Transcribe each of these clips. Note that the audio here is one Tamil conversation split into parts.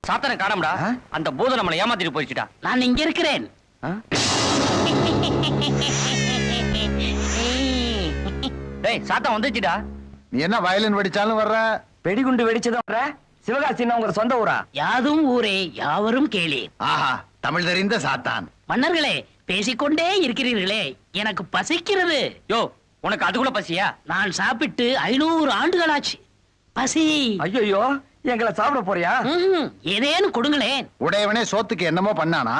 சாத்தனை காணோம்டா. அந்த பூதம் நம்மளை ஏமாத்திட்டு போயிடுச்சுடா. நான் இங்க இருக்கிறேன். டேய் சாத்தம் வந்துச்சுடா. நீ என்ன வயலின் வெடிச்சாலும் வர்ற, வெடிகுண்டு வெடிச்சதும் வர்ற. சிவகாசி உங்க சொந்த ஊரா? யாதும் ஊரே யாவரும் கேளே. ஆஹா, தமிழ் தெரிந்த சாத்தான். மன்னர்களே, பேசிக்கொண்டே இருக்கிறீர்களே, எனக்கு பசிக்கிறது. யோ, உனக்கு அதுக்குள்ள பசியா? நான் சாப்பிட்டு 500 ஆண்டுகள் ஆச்சு. பசி. ஐயோ, எங்களை சாப்பிட போறியா? ஏதேனும் கொடுங்களேன். உடையவனே சோத்துக்கு என்னமோ பண்ணானா,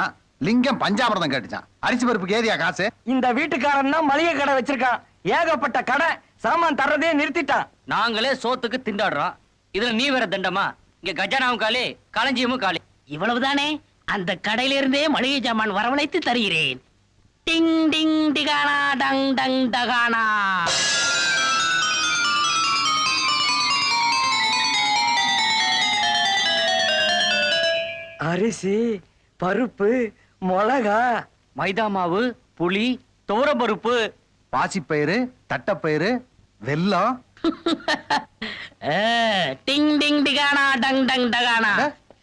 லிங்கம் பஞ்சாமிரதம் கேட்டுச்சான். அரிசி பருப்புக்கு ஏதியா காசு? இந்த வீட்டுக்காரன் தான் மளிகை கடை வச்சிருக்கான். ஏகப்பட்ட கடை, சாமான் தர்றதே நிறுத்திட்டான். நாங்களே சோத்துக்கு திண்டாடுறோம். இதுல நீ வேற தண்டமா? இங்க கஜானாவும் காலி, களஞ்சியமும் காலி. இவ்வளவுதானே? அந்த கடையிலிருந்தே மளிகை சாமான் வரவழைத்து தருகிறேன். டிங் டிங் டிகானா டங் டங் டகானா. அரிசி, பருப்பு, மிளகா, மைதா மாவு, புளி, துவரப்பருப்பு, பாசிப்பயிறு, தட்டப்பயிறு, வெல்லம். டிங் டிங் டிகானா டங் டங் டகானா.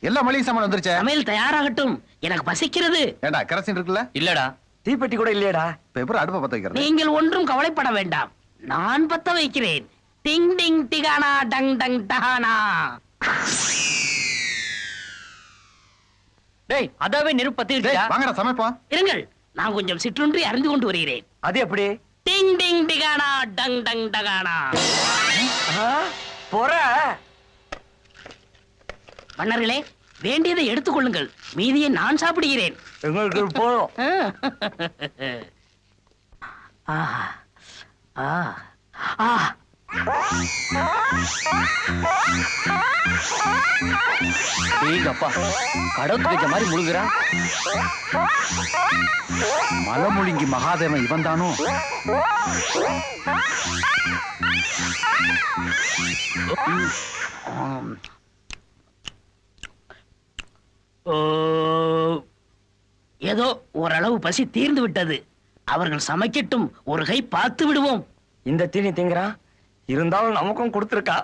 எல்லா மளிகை சாமான் வந்துருச்சே. சமையல் தயாராகட்டும், எனக்கு பசிக்கிறது. ஏண்டா கரசின் இருக்குல்ல? இல்லடா. தீப்பெட்டி கூட இல்லையடா. பேப்பர் அடுப்ப பத்த வைக்கிறேன். நீங்கள் ஒன்றும் கவலைப்பட வேண்டாம், நான் பத்த வைக்கிறேன். டிங் டிங் டிகானா டங் டங் டகானா. டேய், அதாவே நெருப்பத்தி வாங்கடா சமைப்போம். இருங்கள், நான் கொஞ்சம் சிற்றுண்டி அறிந்து கொண்டு வருகிறேன். அது எப்படி? டிங் டிங் டிகானா டங் டங் டகானா. பொற. மன்னர்களே, வேண்டியதை எடுத்துக்கொள்ளுங்கள், மீதியை நான் சாப்பிடுகிறேன். எங்களுக்கு போதும். ஆ ஆ ஆ. அப்பா, கடவுள் வைக்க மாதிரி முழுகிறான். மலமுழுங்கி மகாதேவன் இவன் தானோ? ஏதோ ஓரளவு பசி தீர்ந்து விட்டது. அவர்கள் சமைக்கட்டும், ஒரு கை பார்த்து விடுவோம். இந்த தீனி திங்கிறான், இருந்தாலும் நமக்கும் கொடுத்துருக்கா.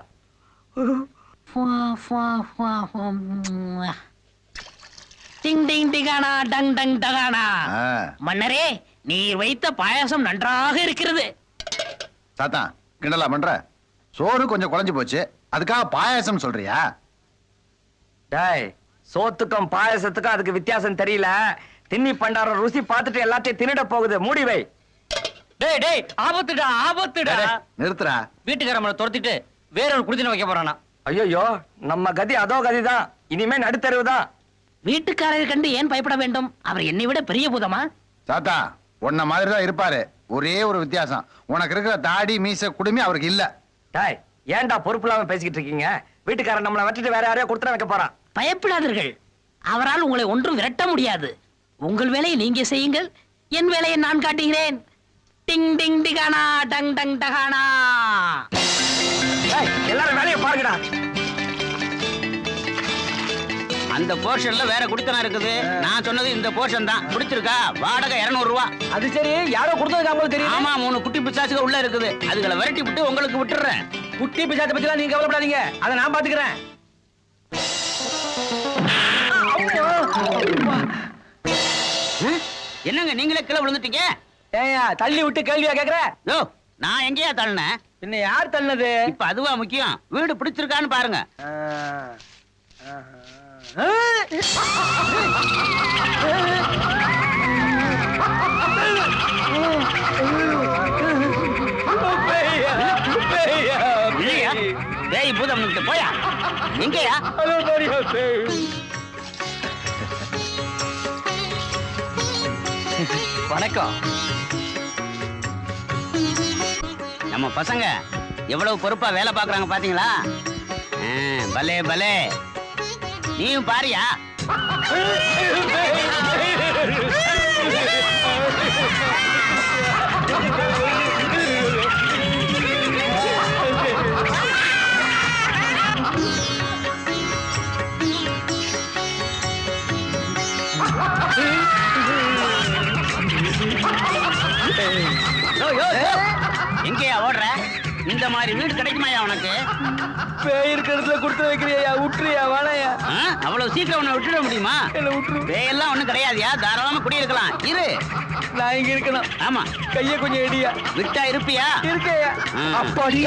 டிங் டிங் டிகானா டங் டங் டகானா. மன்னரே, நீர் வைத்த பாயாசம் நன்றாக இருக்கிறது. சாத்தான் கிண்டலா பண்ற? சோறு கொஞ்சம் குழஞ்சு போச்சு, அதுக்காக பாயாசம் சொல்றியா? டேய், சோத்துக்கும் பாயாசத்துக்கும் அதுக்கு வித்தியாசம் தெரியல. திண்ணி பண்டாரம் ருசி பார்த்துட்டு எல்லாத்தையும் தின்னுட போகுது. மூடி வை. டேய் டேய், ஆபத்துடா ஆபத்துடா. நிறுத்துறா. வீட்டுக்காரம்மனை துரத்திட்டு வேற ஒரு குடித்தன வைக்க போறானா? ஐயோ, நம்ம கதி அதோ கதிதான். இனிமே நடுத்தருவு தான். வீட்டுக்காரரை கண்டு ஏன் பயப்பட வேண்டும்? அவர் என்னை விட பெரிய பூதமா? சாத்தா, உன்ன மாதிரி தான் இருப்பாரு. ஒரே ஒரு வித்தியாசம், உனக்கு இருக்கிற தாடி மீச குடுமி அவருக்கு இல்ல. டேய், ஏன்டா பொறுப்பு இல்லாம பேசிக்கிட்டு இருக்கீங்க? வீட்டுக்காரன் நம்மளை வச்சுட்டு வேற யாரையோ குடுத்தன வைக்க போறான். பயப்படாதீர்கள், அவரால் உங்களை ஒன்றும் விரட்ட முடியாது. உங்கள் வேலையை நீங்க செய்யுங்கள், என் வேலையை நான் காட்டுகிறேன். டிங் டிங் டிகானா டங் டங் டகானா. எல்லாரும் வேலையை பாருங்கடா. அந்த போர்ஷன்ல வேற குடித்தனம் இருக்குது. நான் சொன்னது இந்த போர்ஷன் தான். குடிச்சிருக்கா? வாடகை 200 ரூபாய். அது சரி, யாரோ கொடுத்ததுக்கு தெரியும். ஆமா, 3 குட்டி பிசாசுக உள்ள இருக்குது. அதுகளை விரட்டி விட்டு உங்களுக்கு விட்டுறேன். குட்டி பிசாசை பத்தி நீங்க கவலைப்படாதீங்க, அதை நான் பாத்துக்கிறேன். என்னங்க நீங்களே கீழே விழுந்துட்டீங்க? ஏயா தள்ளி விட்டு கேள்வியா கேக்குற? யோ, நான் எங்கேயா தள்ளினேன்? பின்ன யார் தள்ளினது? இப்ப அதுவா முக்கியம்? வீடு பிடிச்சிருக்கான்னு பாருங்க. பேய் பூதம் போயா? எங்கயா? வணக்கம். நம்ம பசங்க எவ்வளவு பொறுப்பா வேலை பாக்குறாங்க பாத்தீங்களா? பலே பலே. நீயும் பாரியா? எங்கேயா ஓடுற? இந்த மாதிரி வீடு கிடைக்குமாயா உனக்கு? பேய் இருக்கிறதுல கொடுத்து வைக்கிறியா? விட்டுறியா? வேணாயா? ஆ? அவ்வளவு சீக்கிரம் உன்னை விட்டுட முடியுமா? என்ன விட்டுரு. பேயெல்லாம் ஒண்ணும் கிடையாதுயா, தாராளமா குடியிருக்கலாம். இரு. நான் இங்க இருக்கணும். ஆமா, கைய கொஞ்சம் எடியா. விட்டா இருப்பியா? இருக்கையா? ஆ. அப்பாடி.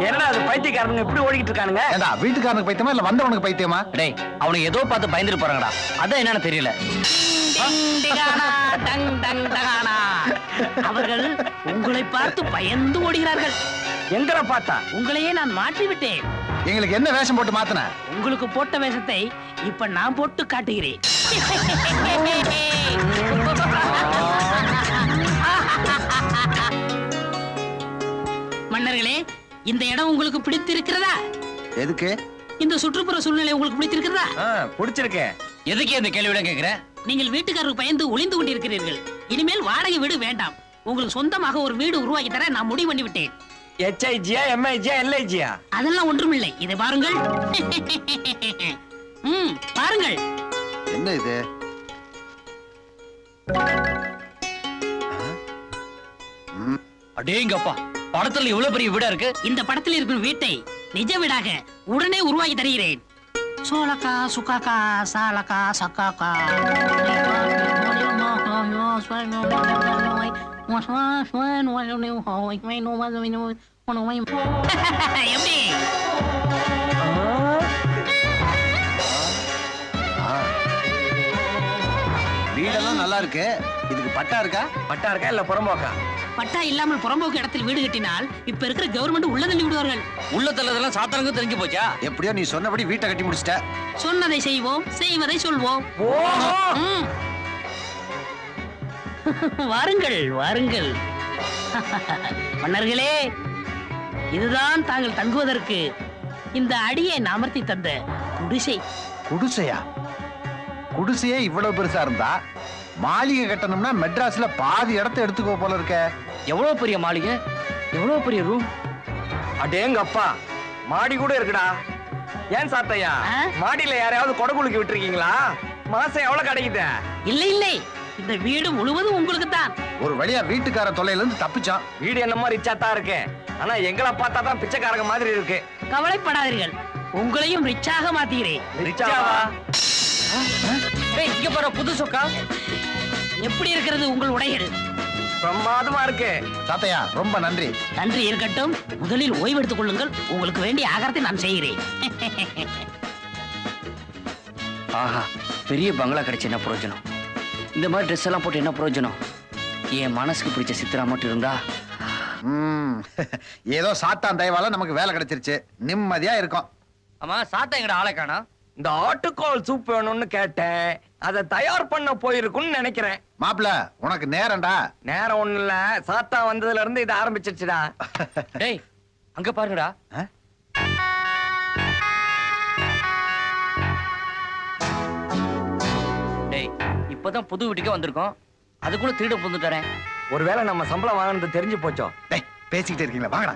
என்னடா அது பைத்தியக்காரனுங்க இப்படி ஓடிக்கிட்டு இருக்கானுங்க? ஏண்டா வீட்டுக்காரனுக்கு பைத்தியமா இல்ல வந்தவனுக்கு பைத்தியமா? டேய், அவனுக்கு ஏதோ பார்த்து பயந்துட்டு போறாங்கடா. அதான் என்னன்னு தெரியல. டிகானா, டங் டங் டகானா. அவர்கள் உங்களை பார்த்து பயந்து ஓடுகிறார்கள். எங்கட பார்த்தா? உங்களையே நான் மாற்றி விட்டேன். எங்களுக்கு என்ன வேஷம் போட்டு மாத்தின? உங்களுக்கு போட்ட வேஷத்தை இப்ப நான் போட்டு காட்டுகிறேன். மன்னர்களே, இந்த இடம் உங்களுக்கு பிடித்திருக்கிறதா? எதுக்கு? இந்த சுற்றுப்புற சூழ்நிலை உங்களுக்கு பிடித்திருக்கிறதா? பிடிச்சிருக்கேன். எதுக்கு இந்த கேள்வியோட கேக்குறேன்? நீங்கள் வீட்டுக்காரருக்கு பயந்து ஒளிந்து கொண்டிருக்கிறீர்கள். இனிமேல் வாடகை வீடு வேண்டாம். உங்களுக்கு சொந்தமாக ஒரு வீடு உருவாக்கி தர நான் முடிவு பண்ணி விட்டேன். HIGயா, MIGயா, LIGயா? அதெல்லாம் ஒன்றுமில்லை. இதை பாருங்கள். பாருங்கள். என்ன இது? அடேங்கப்பா, படத்துல இவ்வளவு பெரிய வீடா இருக்கு. இந்த படத்தில் இருக்கும் வீட்டை நிஜ வீடாக உடனே உருவாக்கி தருகிறேன். சோலக்கா சுக்காக்கா சாலக்கா சக்காக்கா. எப்படி? வீடெல்லாம் நல்லா இருக்கு. இதுக்கு பட்டா இருக்கா? பட்டா இருக்கா இல்ல புறம்போக்கா? பட்டா இல்லாமல் புறம்போக்கு இடத்தில் வீடு கட்டினால் இப்ப இருக்கிற கவர்மெண்ட் உள்ள தள்ளி விடுவார்கள். உள்ள தள்ளதெல்லாம் சாத்தானுக்கு தெரிஞ்சு போச்சா? எப்படியோ நீ சொன்னபடி வீட்டை கட்டி முடிச்சிட்ட. சொன்னதை செய்வோம், செய்வதை சொல்வோம். ம். வாருங்கள் வாருங்கள். மன்னர்களே, இதுதான் தாங்கள் தங்குவதற்கு இந்த அடியை அமர்த்தி தந்த குடிசை. குடிசையா? குடிசையே இவ்வளவு பெருசா இருந்தா மாளிகை கட்டணும்னா மெட்ராஸ்ல பாதி இடத்தை எடுத்துக்கோ போல இருக்க. எவ்வளவு பெரிய மாளிகை, எவ்வளவு பெரிய ரூம். அடேங்கப்பா, மாடி கூட இருக்குடா. ஏன் சாத்தையா, ஆ? மாடியில யாரையாவது கொடகுலுக்கி விட்டுருக்கீங்களா? மாசம் எவ்வளவு கிடைக்குது? இல்லை இல்லை, இந்த வீடு முழுவதும் உங்களுக்கு தான். ஒரு வழியா வீட்டுக்கார தொல்லையில இருந்து தப்பிச்சான். வீடு என்னமோ ரிச்சா தான் இருக்கு. ஆனா எங்களை பார்த்தா தான் பிச்சைக்காரங்க மாதிரி இருக்கு. கவலைப்படாதீர்கள், உங்களையும் ரிச்சாக மாத்துகிறேன். ரிச்சாவா? டேய், இங்க பாரு, புது சொக்கா. எப்படி இருக்கிறது உங்கள் உடைகள்? பிரமாதமா இருக்கு. தாத்தையா ரொம்ப நன்றி. நன்றி இருக்கட்டும். முதலில் ஓய்வெடுத்துக் கொள்ளுங்கள். உங்களுக்கு வேண்டிய ஆகாரத்தை நான் செய்கிறேன். ஆஹா, பெரிய பங்களா கிடைச்ச என்ன பிரயோஜனம்? இந்த மாதிரி ட்ரெஸ் எல்லாம் போட்டு என்ன பிரயோஜனம்? என் மனசுக்கு பிடிச்ச சித்திரா மட்டும் இருந்தா. ஏதோ சாத்தான் தயவால நமக்கு வேலை கிடைச்சிருச்சு, நிம்மதியா இருக்கும். ஆமா, சாத்தா எங்கட ஆளை காணா. இந்த ஆட்டுக்கால் சூப் வேணும்னு கேட்டேன். அதை தயார் பண்ண போயிருக்குன்னு நினைக்கிறேன். மாப்பிள, உனக்கு நேரம்டா. நேரம் ஒண்ணு இல்ல, சாத்தா வந்ததுல இருந்து இது ஆரம்பிச்சிருச்சுடா. டேய், அங்க பாருங்கடா. டேய், இப்பதான் புது வீட்டுக்கே வந்திருக்கோம், அதுக்குள்ள திருட புந்துட்டறேன். ஒருவேளை நம்ம சம்பளம் வாங்கினது தெரிஞ்சு போச்சோ? டேய், பேசிக்கிட்டே இருக்கீங்களா? வாங்கடா.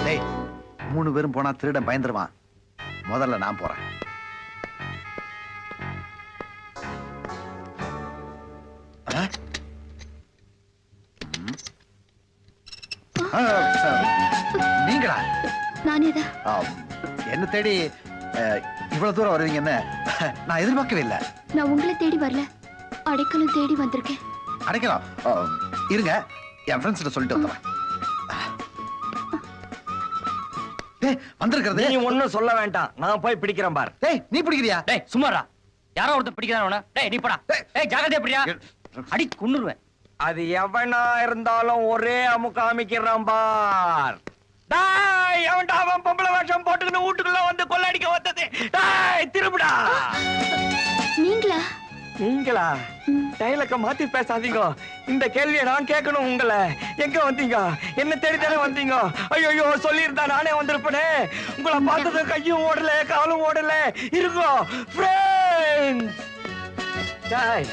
டேய், 3 பேரும் போனா திருடன் பயந்துருவான். முதல்ல நான் போறேன். நீங்களா? நானேதான். என்ன தேடி இவ்வளவு தூரம் வருவீங்கன்னு நான் எதிர்பார்க்கவே இல்லை. நான் உங்களை தேடி வரல, அடைக்கலம் தேடி வந்திருக்கேன். அடைக்கலாம். இருங்க, என் ஃப்ரெண்ட்ஸ் சொல்லிட்டு வந்துடுறேன். டேய், வந்திருக்கிறது. நீ ஒண்ணும் சொல்ல வேண்டாம், நான் போய் பிடிக்கிறேன் பார். டேய், நீ பிடிக்கிறியா? டேய், சும்மாடா. யாரோ ஒருத்தர் பிடிக்கிறானே. டேய், நீ போடா. டேய், ஜாக்கிரதையா பிடியா. அடி குன்னுருவேன். அது எவனா இருந்தாலும் ஒரே அமுக்க அமைக்கிறான் பார். டேய், எவன்டா அவன் பொம்பளை வேஷம் போட்டுக்கிட்டு வீட்டுக்குள்ள வந்து கொள்ளடிக்க வந்தது? டேய், திரும்புடா. நீங்களா? நீங்களா? டைலக்க மாத்தி பேசாதீங்க. இந்த கேள்வியை நான் கேட்கணும் உங்களை. எங்க வந்தீங்க? என்ன தேடித்தானே வந்தீங்க? ஐயோ, சொல்லியிருந்தா நானே வந்திருப்பேனே. உங்களை பார்த்தது கையும் ஓடல, காலும் ஓடல. இருக்கோ ஃப்ரெண்ட்ஸ். டேய்,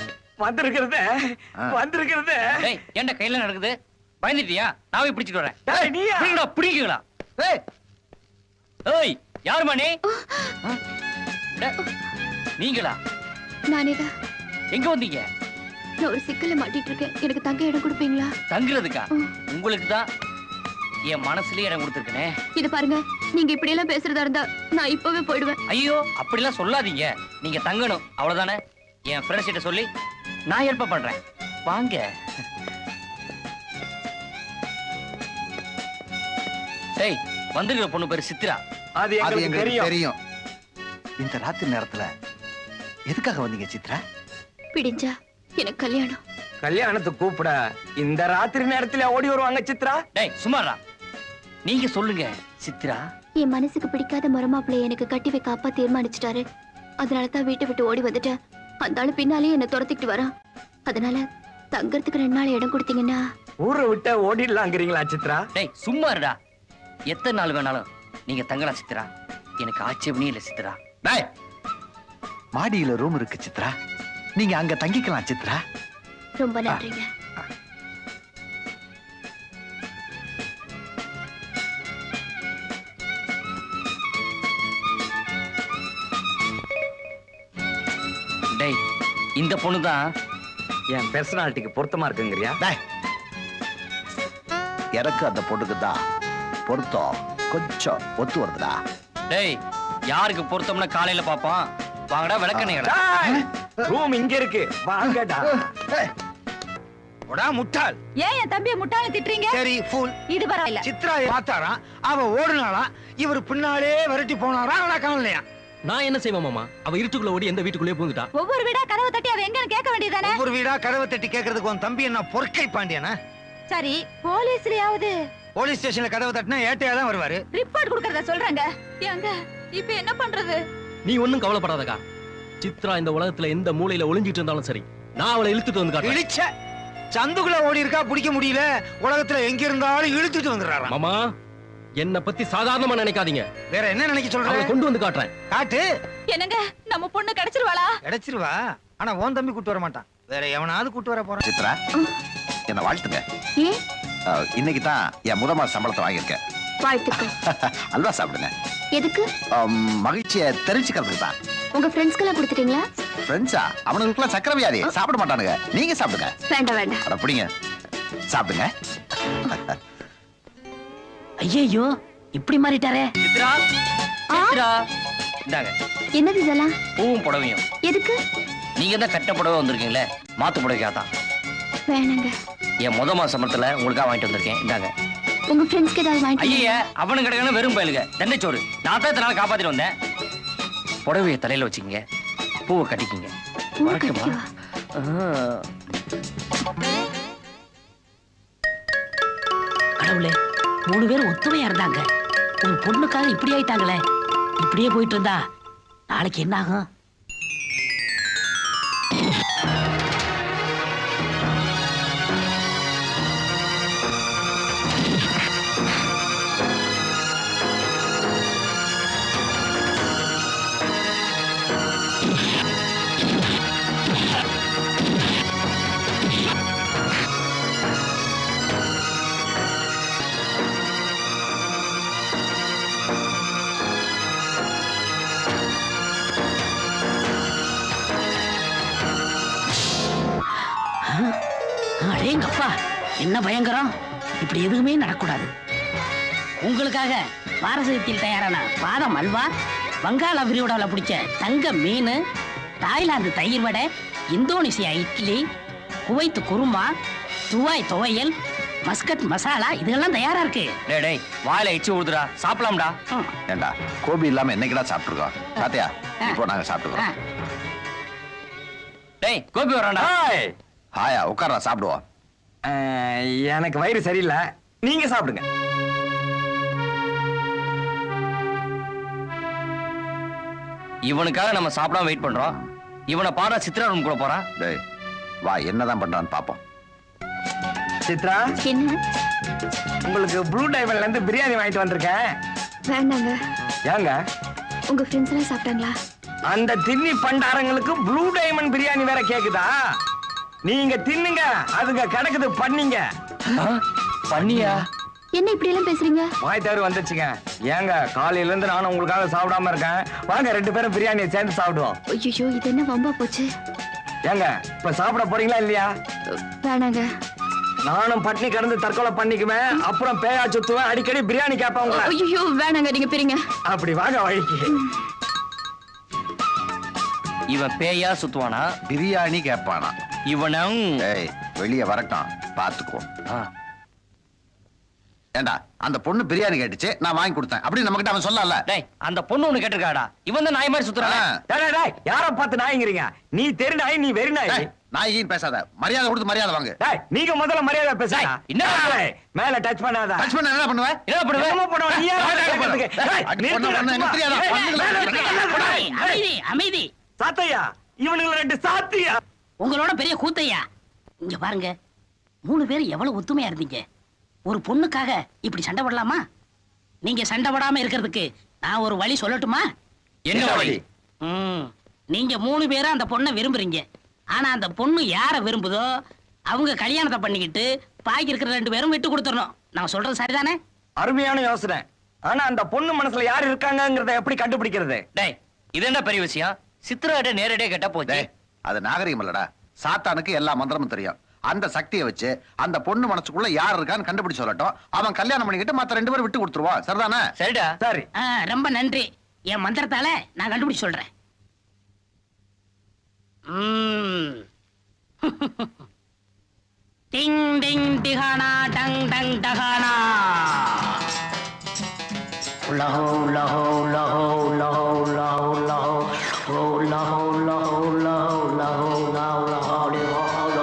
வந்திருக்கிறது. என்ன கையில நடக்குது? பயந்துட்டியா? நான் போய் பிடிச்சிட்டு வரேன். டேய், நீயா? பிடிங்கடா, பிடிங்களா? ஏய், ஏய், யாரும்மா நீ? ஆ? டே, நீங்களா? நானேதான். எங்க வந்தீங்க? நான் ஒரு சிக்கல்ல மாட்டிட்டு இருக்கேன். எனக்கு தங்க இடம் கொடுப்பீங்களா? தங்குறதுக்கா? உங்களுக்கு தான் என் மனசுலயே இடம் கொடுத்துருக்கனே. இது பாருங்க, நீங்க இப்படி எல்லாம் பேசுறதா இருந்தா நான் இப்பவே போயிடுவேன். ஐயோ, அப்படிலாம் சொல்லாதீங்க. நீங்க தங்கணும், அவ்வளவுதானே. என் ஃப்ரெண்ட்ஸ் கிட்ட சொல்லி நான் ஹெல்ப் பண்றேன். வாங்க. டேய், வந்திருக்கிற பொண்ணு பேரு சித்ரா. அது எங்களுக்கு தெரியும். இந்த ராத்திரி நேரத்துல எதுக்காக வந்தீங்க சித்ரா? பிடிஞ்சா எனக்கு கல்யாணம். கல்யாணத்துக்கு கூப்பிட இந்த ராத்திரி நேரத்துல ஓடி வருவாங்க சித்ரா? டேய், சும்மாடா. நீங்க சொல்லுங்க சித்ரா. என் மனசுக்கு பிடிக்காத மரமாப்பிள்ளைய எனக்கு கட்டி வைக்க அப்பா தீர்மானிச்சிட்டாரு. அதனாலதான் வீட்டை விட்டு ஓடி வந்துட்டேன். அந்த ஆளு பின்னாலே என்ன துரத்திக்கிட்டு வரான். அதனால தங்கறதுக்கு 2 நாள் இடம் கொடுத்தீங்கன்னா. ஊரை விட்டு ஓடிடலாங்கிறீங்களா சித்ரா? டேய், சும்மா இருடா. எத்தனை நாள் வேணாலும் நீங்க தங்கலாம் சித்ரா. எனக்கு ஆட்சேபனே இல்ல சித்ரா. டேய், மாடியில ரூம் இருக்கு சித்ரா, நீங்க அங்க தங்கிக்கலாம் சித்ரா. ரொம்ப நன்றிங்க. டேய், இந்த பொண்ணு தான் என் பெர்சனாலிட்டிக்கு பொருத்தமா இருக்குங்கிறியா? டேய், எனக்கு அந்த பொண்ணுக்கு தான் பொருத்தம் கொஞ்சம் ஒத்து வருதுடா. டேய், யாருக்கு பொருத்தம்னா காலையில பாப்பான். வாங்கடா, விளக்கணையடா. ரூம் இங்க இருக்கு, வாங்கடா. ஒடா முட்டாள். ஏன் என் தம்பியை முட்டாள திட்டுறீங்க? சரி ஃபூல். இது பரவாயில்ல. சித்ரா பார்த்தாராம், அவ ஓடுனாளா, இவர் பின்னாலே விரட்டி போனாரா, அவளா காணலையா? நான் என்ன செய்வேன் மாமா? அவ இருட்டுக்குள்ள ஓடி எந்த வீட்டுக்குள்ளே பூந்துட்டா. ஒவ்வொரு வீடா கதவை தட்டி அவ எங்கன்னு கேட்க வேண்டியதானே? ஒவ்வொரு வீடா கதவை தட்டி கேட்கறதுக்கு உன் தம்பி என்ன பொற்கை பாண்டியனா? சரி, போலீஸ்லயாவது போலீஸ் ஸ்டேஷன்ல கதவை தட்டினா ஏட்டையா தான் வருவாரு. ரிப்போர்ட் கொடுக்கறத சொல்றாங்க. ஏங்க இப்ப என்ன பண்றது? நீ ஒண்ணும் கவலைப்படாதக்கா. சித்ரா இந்த உலகத்துல எந்த மூலையில ஒளிஞ்சிட்டு இருந்தாலும் சரி, நான் அவளை இழுத்துட்டு வந்து காட்டுறேன். இழிச்ச சந்துக்குள்ள ஓடி இருக்கா, பிடிக்க முடியல. உலகத்துல எங்க இருந்தாலும் இழுத்துட்டு வந்துடுறாராம். மாமா, என்ன பத்தி சாதாரணமா நினைக்காதீங்க. வேற என்ன நினைக்க அவளை சொல்ற? கொண்டு வந்து காட்டுறேன். காட்டு. என்னங்க, நம்ம பொண்ணு கிடைச்சிருவாளா? கிடைச்சிருவா. ஆனா உன் தம்பி கூட்டு வர மாட்டான். வேற எவனாவது கூட்டு வர போறான். சித்ரா, என்ன வாழ்த்துங்க. ஏன்? இன்னைக்கு தான் என் முதல் மாச சம்பளத்தை வாங்கியிருக்கேன். வாழ்த்துக்கள். அல்வா சாப்பிடுங்க. எதுக்கு? மகிழ்ச்சியை தெரிஞ்சுக்கிறதுக்கு தான். உங்க ஃப்ரெண்ட்ஸ்க்கெல்லாம் கொடுத்துட்டீங்களா? ஃப்ரெண்ட்ஸா? அவனுக்குலாம் சக்கரை வியாதி, சாப்பிட மாட்டானுங்க. நீங்க சாப்பிடுங்க. வேண்டாம் வேண்டாம். அட பிடிங்க, சாப்பிடுங்க. ஐயோ, இப்படி மாறிட்டாரே. சித்ரா, சித்ரா, இந்தாங்க என்னது இதெல்லாம்? பூவும் புடவையும். எதுக்கு? நீங்க தான் கட்ட புடவை வந்திருக்கீங்களே, மாத்து புடவைக்கா தான். வேணாங்க. என் முத மாச சம்பளத்துல உங்களுக்காக வாங்கிட்டு வந்திருக்கேன். இந்தாங்க. உங்க ஃப்ரெண்ட்ஸ்க்கு ஏதாவது வாங்கிட்டு ஐயா, அவனு கிடக்கணும் வெறும் பயலுங்க. தென்னைச்சோறு. நான் தான் இத்தனை காப்பாத்திட்டு வந்தேன். புடவைய தலையில வச்சுக்கங்க, பூவை கட்டிக்கிங்க. பூ வரட்டுமா? கட்டிக்கவா? கடவுளே, 3 பேரும் ஒத்துமையா இருந்தாங்க. ஒரு பொண்ணுக்காக இப்படி ஆயிட்டாங்களே. இப்படியே போயிட்டு இருந்தா நாளைக்கு என்ன ஆகும்? அடேங்கப்பா, என்ன பயங்கரம்! இப்படி எதுவுமே நடக்கூடாது. உங்களுக்காக பாரசீகத்தில் தயாரான பாதம் அல்வா, வங்காள விரிகுடால பிடிச்ச தங்க மீன், தாய்லாந்து தயிர் vadai, Indonesia idli, Kuwait kurma, Dubai துவையல், மஸ்கட் மசாலா, இதெல்லாம் தயாரா இருக்கு. டேய் டேய், வாயில எச்சி ஊதுடா, சாப்பிடலாம்டா. ஏண்டா, கோபி இல்லாம என்னைக்குடா சாப்பிட்டுருக்கோம்? பாத்தியா, இப்போ நாங்க சாப்பிட்டுக்கிறோம். டேய், கோபி வரான்டா. ஹாயா, உட்கார்றா, சாப்பிடுவோம். எனக்கு வயிறு சரியில்லை, நீங்க சாப்பிடுங்க. இவனுக்காக நம்ம சாப்பிடாம வெயிட் பண்றோம். இவனை பாரா சித்ரா ரூம் கூட போறான். டேய், வா, என்னதான் பண்றான்னு பாப்போம். சித்ரா, என்ன? உங்களுக்கு ப்ளூ டைமண்ட்ல இருந்து பிரியாணி வாங்கிட்டு வந்திருக்கேன். வேண்டாங்க. ஏங்க? உங்க ஃப்ரெண்ட்ஸ் எல்லாம் சாப்பிட்டாங்களா? அந்த தின்னி பண்டாரங்களுக்கு ப்ளூ டைமண்ட் பிரியாணி வேற கேக்குதா? நீங்க தின்னுங்க, அதுங்க கிடக்குது பண்ணீங்க. பண்ணியா? என்ன இப்படி எல்லாம் பேசுறீங்க? வாய் தவறு வந்துச்சுங்க. ஏங்க காலையில இருந்து நானும் உங்களுக்காக சாப்பிடாம இருக்கேன். வாங்க 2 பேரும் பிரியாணியை சேர்ந்து சாப்பிடுவோம். ஐயோ இது என்ன வம்பா போச்சு. ஏங்க இப்ப சாப்பிட போறீங்களா இல்லையா? வேணாங்க. நானும் பட்னி கிடந்து தற்கொலை பண்ணிக்குவேன். அப்புறம் பேயா சுத்துவேன். அடிக்கடி பிரியாணி கேட்பேன் உங்களை. ஐயோ வேணாங்க, நீங்க பிரிங்க. அப்படி வாங்க வழிக்கு. இவன் பேயா சுத்துவானா? பிரியாணி கேட்பானா? இவனும் ஏய் வெளியே வரட்டும், பாத்துக்குவோம். ஏண்டா அந்த பொண்ணு பிரியாணி கேட்டுச்சு, நான் வாங்கி கொடுத்தேன் அப்படி நம்ம கிட்ட அவன் சொல்லல. டேய் அந்த பொண்ணு ஒண்ணு கேட்டிருக்காடா. இவன் தான் நாய் மாதிரி சுத்துறானே. டேய், டேய், டேய், யார பார்த்து நாய்ங்கிறீங்க? நீ தெரு நாய், நீ வெறி நாய். நாயின் பேசாத, மரியாதை கொடுத்து மரியாதை வாங்க. டேய், நீங்க முதல்ல மரியாதை பேச. டேய், என்ன? டேய், மேல டச் பண்ணாத. டச் பண்ண என்ன பண்ணுவேன்? என்ன பண்ணுவேன்? என்னமோ பண்ணுவ, நீ ஏன் டேய், கேட்கறதுக்கு? டேய், அடி நிறுத்து, பொண்ணு ஒண்ணு எனக்கு தெரியாதா? டேய், பண்ணுங்களா? மேல இருக்கு, ஏய், அமைதி அமைதி. சாத்தையா, இவனுங்க 2 சாத்தியா. உங்களோட பெரிய கூத்தையா. இங்க பாருங்க, 3 பேர் எவ்வளவு ஒத்துமையா இருந்தீங்க. ஒரு பொண்ணுக்காக இப்படி சண்டை போடலாமா? நீங்க சண்டை போடாம இருக்கிறதுக்கு நான் ஒரு வழி சொல்லட்டுமா? என்ன வழி? நீங்க 3 பேரும் அந்த பொண்ணை விரும்புறீங்க. ஆனா அந்த பொண்ணு யார விரும்புதோ அவங்க கல்யாணத்தை பண்ணிக்கிட்டு பாக்கி இருக்கிற 2 பேரும் விட்டு கொடுத்துடணும். நான் சொல்றது சரிதானே? அருமையான யோசனை. ஆனா அந்த பொண்ணு மனசுல யார் இருக்காங்கங்கறத எப்படி கண்டுபிடிக்கிறது? டேய் இது என்ன பெரிய விஷயம்? சித்ராட்ட நேரடியா கேட்டா போச்சு. டேய், அது நாகரிகம் இல்லடா. சாத்தானுக்கு எல்லா மந்திரமும் தெரியும். அந்த சக்தியை வச்சு அந்த பொண்ணு மனசுக்குள்ள யார் இருக்கான்னு கண்டுபிடிச்சு சொல்லட்டும். அவன் கல்யாணம் பண்ணிக்கிட்டு மத்த 2 பேரும் விட்டு கொடுத்துருவான். சரிதானே? சரிடா. சரி. ரொம்ப நன்றி. என் மந்திரத்தால நான் கண்டுபிடிச்சு சொல்றேன். டிங் டிங் டிகானா டங் டங் டகானா. லஹோ லஹோ லஹோ லஹோ லஹோ லஹோ லஹோ லஹோ லஹோ லஹோ லஹோ லஹோ லஹோ.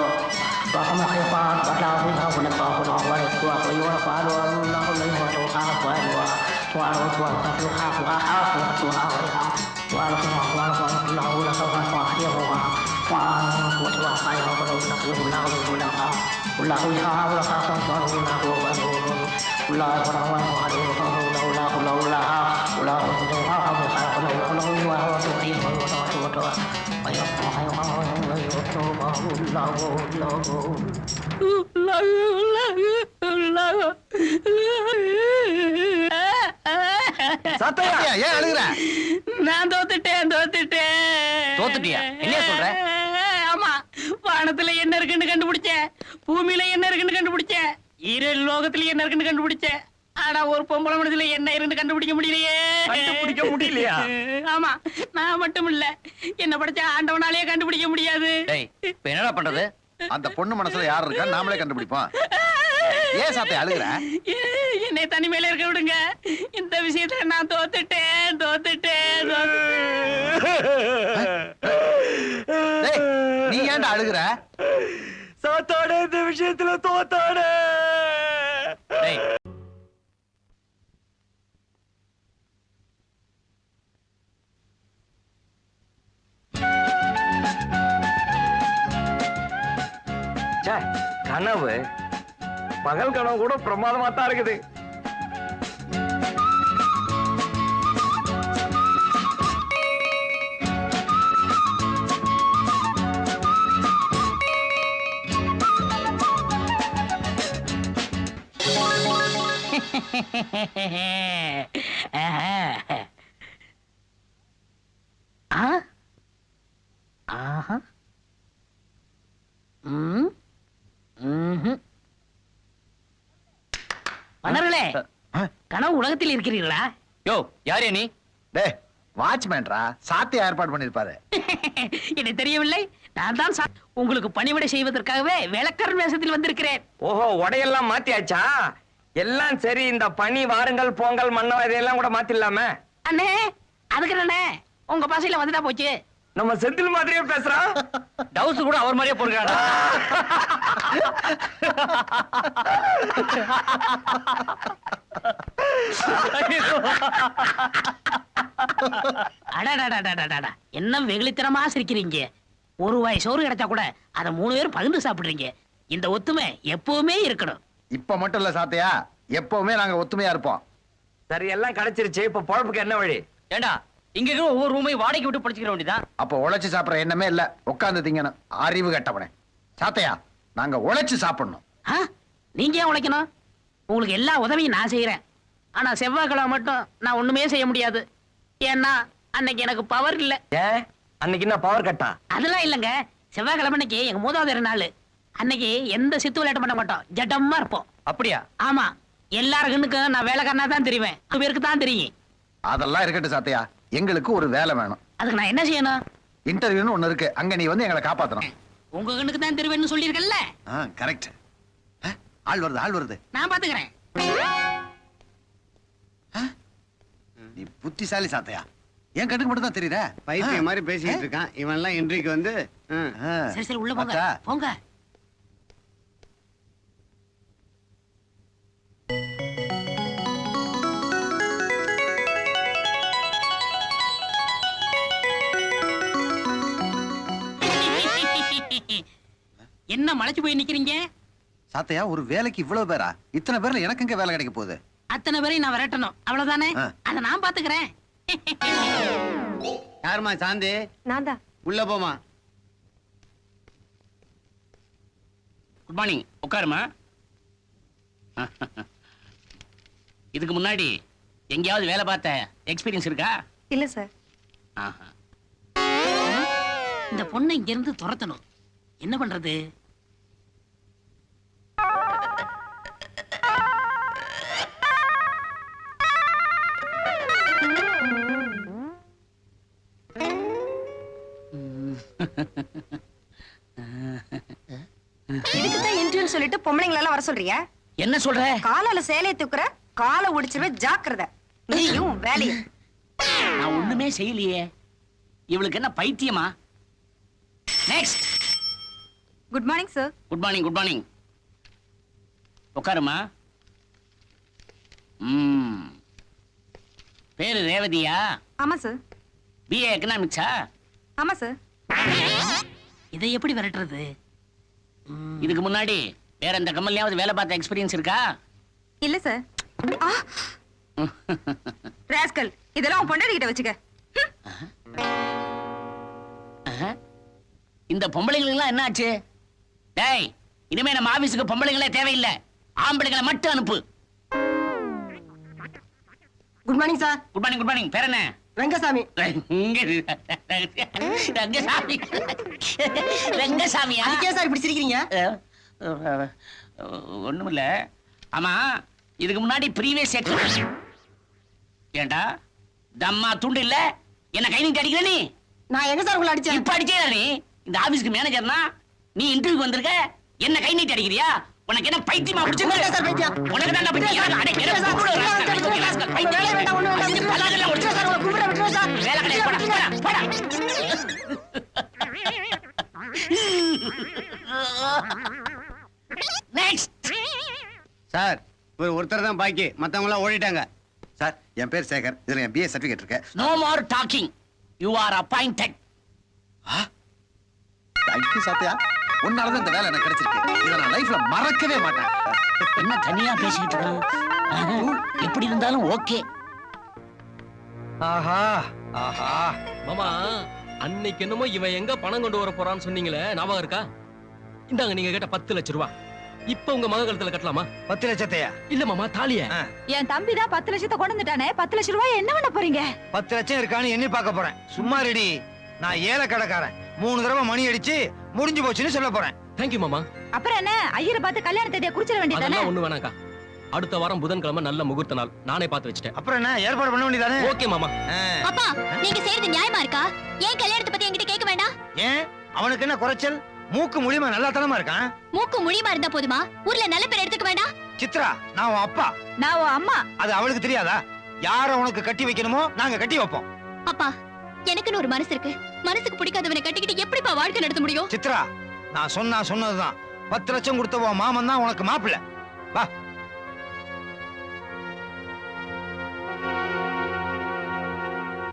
சாத்தையா, ஏன் அழுகுற? நான் தோத்துட்டேன். தோத்துட்டியா? என்னையா சொல்ற? ஆமா, வானத்துல என்ன இருக்குன்னு கண்டுபிடிச்சேன், பூமியில என்ன இருக்குன்னு கண்டுபிடிச்சேன், ஈரல் லோகத்துல என்ன இருக்குன்னு கண்டுபிடிச்சேன். ஆனா ஒரு பொம்பளை மனசுல என்ன இருந்து கண்டுபிடிக்க முடியலையே. கண்டுபிடிக்க முடியலையா? ஆமா, நான் மட்டும் இல்ல, என்ன படிச்ச ஆண்டவனாலேயே கண்டுபிடிக்க முடியாது. டேய் இப்ப என்னடா பண்றது? அந்த பொண்ணு மனசுல யார் இருக்கான்னு நாமளே கண்டுபிடிப்போம். ஏன் சாத்தை அழுகுற? என்னை தனிமையில இருக்க விடுங்க. இந்த விஷயத்துல நான் தோத்துட்டேன். டேய், நீ ஏன்டா அழுகுற? சாத்தாட இந்த விஷயத்துல தோத்தாட. டேய் கனவு பகல் கனவு கூட பிரமாதமா தான் இருக்குது. மன்னர்களே, கனவு உலகத்தில் இருக்கிறீர்களா? யோ யாரே நீ? டேய் வாட்ச்மேன்ரா, சாத்தியா ஏற்பாடு பண்ணிருப்பாரு. எனக்கு தெரியவில்லை. நான் தான் உங்களுக்கு பணிவிடை செய்வதற்காகவே வேலைக்காரன் வேஷத்தில் வந்திருக்கிறேன். ஓஹோ, உடையெல்லாம் மாத்தியாச்சா? எல்லாம் சரி. இந்த பனி வாருங்கள் பொங்கல் மன்னவ இதெல்லாம் கூட மாத்திடலாமே. அண்ணே, அதுக்கு என்னண்ணே, உங்க பாசையில வந்துட்டா போச்சு. நம்ம செந்தில் மாதிரியே பேசுறான். டவுஸ் கூட அவர் மாதிரியே போடுறாடா. அடடடடடடடா, என்ன வெகுளித்தனமா சிரிக்கிறீங்க. ஒரு வாய் சோறு கிடைச்சா கூட அதை 3 பேர் பகிர்ந்து சாப்பிடுறீங்க. இந்த ஒத்துமை எப்பவுமே இருக்கணும். இப்ப மட்டும் இல்ல சாத்தையா, எப்பவுமே நாங்க ஒத்துமையா இருப்போம். சரி, எல்லாம் கிடைச்சிருச்சு. இப்ப பொழப்புக்கு என்ன வழி? ஏண்டா இங்க இருக்கிற ஒவ்வொரு ரூமையும் வாடகைக்கு விட்டு படிச்சுக்கிற வேண்டியதான். அப்ப உழைச்சு சாப்பிடுற எண்ணமே இல்ல, உட்கார்ந்து திங்கணும். அறிவு கட்டவனே. சாத்தையா, நாங்க உழைச்சு சாப்பிடணும். நீங்க ஏன் உழைக்கணும்? உங்களுக்கு எல்லா உதவியும் நான் செய்யறேன். ஆனா செவ்வாய்க்கிழமை மட்டும் நான் ஒண்ணுமே செய்ய முடியாது. ஏன்னா அன்னைக்கு எனக்கு பவர் இல்ல. ஏன் அன்னைக்கு என்ன பவர் கட்டா? அதெல்லாம் இல்லங்க. செவ்வாய்க்கிழமை அன்னைக்கு எங்க மூதாதையர் நாள். அன்னைக்கு எந்த சித்து விளையாட்டு பண்ண மாட்டோம், ஜடமா இருப்போம். அப்படியா? ஆமா, எல்லாருக்கும் நான் வேலைக்காரனா தான் தெரிவேன், அது பேருக்கு தான் தெரியும். அதெல்லாம் இருக்கட்டும் சாத்தையா, எங்களுக்கு ஒரு வேலை வேணும். அதுக்கு நான் என்ன செய்யணும்? இன்டர்வியூன்னு ஒண்ணு இருக்கு, அங்க நீ வந்து எங்களை காப்பாத்தணும். உங்க கண்ணுக்கு தான் தெரிவேன்னு சொல்லியிருக்கல. கரெக்ட். ஆள் வருது, ஆள் வருது. நான் பாத்துக்கிறேன். நீ புத்திசாலி சாத்தையா, என் கண்ணுக்கு மட்டும் தான் தெரியுற. பைத்தியம் மாதிரி பேசிட்டு இருக்கான் இவன் எல்லாம். இன்றைக்கு வந்து சரி சரி, உள்ள போங்க அக்கா. போங்க. என்ன மலைச்சு போய் நிக்கிறீங்க? சாத்தையா, ஒரு வேலைக்கு இவ்வளவு பேரா? இத்தனை பேர்ல எனக்கு எங்க வேலை கிடைக்க போகுது? அத்தனை பேரையும் நான் விரட்டணும், அவ்வளவுதானே? ஆ. அத நான் பாத்துக்கிறேன். யாருமா சாந்தி? நான் தான். உள்ள போமா. குட் மார்னிங், உட்காருமா. இதுக்கு முன்னாடி எங்கேயாவது வேலை பார்த்த எக்ஸ்பீரியன்ஸ் இருக்கா? இல்ல சார். ஆஹா. இந்த பொண்ணை இங்க இருந்து துரத்தணும். என்ன பண்றது? இதுக்குதான் இன்டர்வியூ சொல்லிட்டு பொம்பளைங்களை எல்லாம் வர சொல்றியா? என்ன சொல்ற? காலால சேலைய தூக்குற, காலை ஒடிச்சிருவேன், ஜாக்கிரதை. நீயும் வேலையும். நான் ஒண்ணுமே செய்யலையே. இவளுக்கு என்ன பைத்தியமா? Next. Good morning sir. Good morning, good morning. உட்காருமா. பேரு ரேவதியா? ஆமா சார். பிஏ எக்கனாமிக்ஸா? ஆமா சார். இதை எப்படி விரட்டுறது? இதுக்கு முன்னாடி வேற எந்த கம்பெனியாவது வேலை பார்த்த எக்ஸ்பீரியன்ஸ் இருக்கா? இல்ல சார். ராஸ்கல், இதெல்லாம் உன் பொண்டாட்டி கிட்ட வச்சுக்க. இந்த பொம்பளைங்களுக்குலாம் என்ன ஆச்சு? டேய், இனிமே நம்ம ஆபீஸுக்கு பொம்பளைங்களே தேவையில்லை, ஆம்பளைங்களை மட்டும் அனுப்பு. Good morning sir. Good morning, good morning. பேர் என்ன? ரங்கசாமி. ரங்கசாமி. ரங்கசாமியா? சார் இப்படி சிரிக்கிறீங்க? ஒண்ணுமில்ல. ஆமா, இதுக்கு முன்னாடி ப்ரீவியஸ் ஏண்டா தம்மா துண்டு இல்ல, என்ன கை நீட்டி அடிக்கிற நீ? நான் எங்க சார் உங்களை அடிச்சேன்? இப்ப அடிச்சே நீ இந்த ஆபீஸ்க்கு மேனேஜர்னா, நீ இன்டர்வியூ வந்திருக்க, என்ன கை நீட்டி அடிக்கிறியா? உனக்கு என்ன பைத்தியமா பிடிச்சிருக்கு? சார் பைத்தியம். உனக்கு தான் பைத்தியம். அடே, என்ன கூப்பிடு, ராஸ்கல், பைத்தியம். பல்லாதெல்லாம் ஒடிச்சு சார், உங்களை கூப்பிட விட்டுருங்க சார். வேலை கிடையாது, போடா, போடா, போடா. நெக்ஸ்ட். சார், ஒருத்தர் தான் பாக்கி, மத்தவங்க எல்லாம் ஓடிட்டாங்க. சார், என் பேர் சேகர், இதுல என் பிஏ சர்டிபிகேட் இருக்கு. No more talking. You are appointed. Thank you Sathaiya, உன்னாலதான் இந்த வேலை எனக்கு கிடைச்சிருக்கு. இதை நான் லைஃப்ல மறக்கவே மாட்டேன். என்ன தனியா பேசிக்கிட்டு இருக்க? எப்படி இருந்தாலும் ஓகே. ஆஹா ஆஹா. மாமா, அன்னைக்கு என்னமோ இவன் எங்க பணம் கொண்டு வர போறான்னு சொன்னீங்களே, ஞாபகம் இருக்கா? இந்தாங்க நீங்க கேட்ட 10 லட்சம் ரூபாய். இப்ப உங்க மக கழுத்துல கட்டலாமா? 10 லட்சத்தையா? இல்ல மாமா, தாலிய. என் தம்பி தான் 10 லட்சத்தை கொண்டு வந்துட்டானே. 10 லட்சம் ரூபாய் என்ன பண்ண போறீங்க? 10 லட்சம் இருக்கான்னு எண்ணி பார்க்க போறேன். சும்மா ரெடி. நான் ஏழை கடைக்காரன். 3 தடவை மணி அடிச்சு முடிஞ்சு போச்சுன்னு சொல்ல போறேன். தேங்க்யூ மாமா. அப்புறம் என்ன, ஐயரை பார்த்து கல்யாண தேதியை குறிச்சிட வேண்டியதானே? அதெல்லாம் ஒண்ணு வேணாக்கா. அடுத்த வாரம் புதன்கிழமை நல்ல முகூர்த்த நாள், நானே பார்த்து வச்சிட்டேன். அப்புறம் என்ன ஏற்பாடு பண்ண வேண்டியதானே? ஓகே மாமா. அப்பா, நீங்க செய்யறது நியாயமா இருக்கா? ஏன் கல்யாணத்தை பத்தி என்கிட்ட கேட்க வேண்டாம்? ஏன் அவனுக்கு என்ன குறைச்சல்? மூக்கு மூலியமா நல்லா தனமா இருக்கான். மூக்கு முழிமா இருந்தா போதுமா? ஊர்ல நல்ல பேர் எடுத்துக்க வேண்டாம்? சித்ரா, நான் உன் அப்பா. நான் உன் அம்மா. அது அவளுக்கு தெரியாதா? யார உனக்கு கட்டி வைக்கணுமோ நாங்க கட்டி வைப்போம். அப்பா, எனக்குன்னு ஒரு மனசு இருக்கு. மனசுக்கு பிடிக்காதவனை கட்டிக்கிட்டு எப்படிப்பா வாழ்க்கை நடத்த முடியும்? சித்ரா, நான் சொன்னதுதான். 10 லட்சம் கொடுத்த உன் மாமன் தான் உனக்கு மாப்பிள்ளை. வா.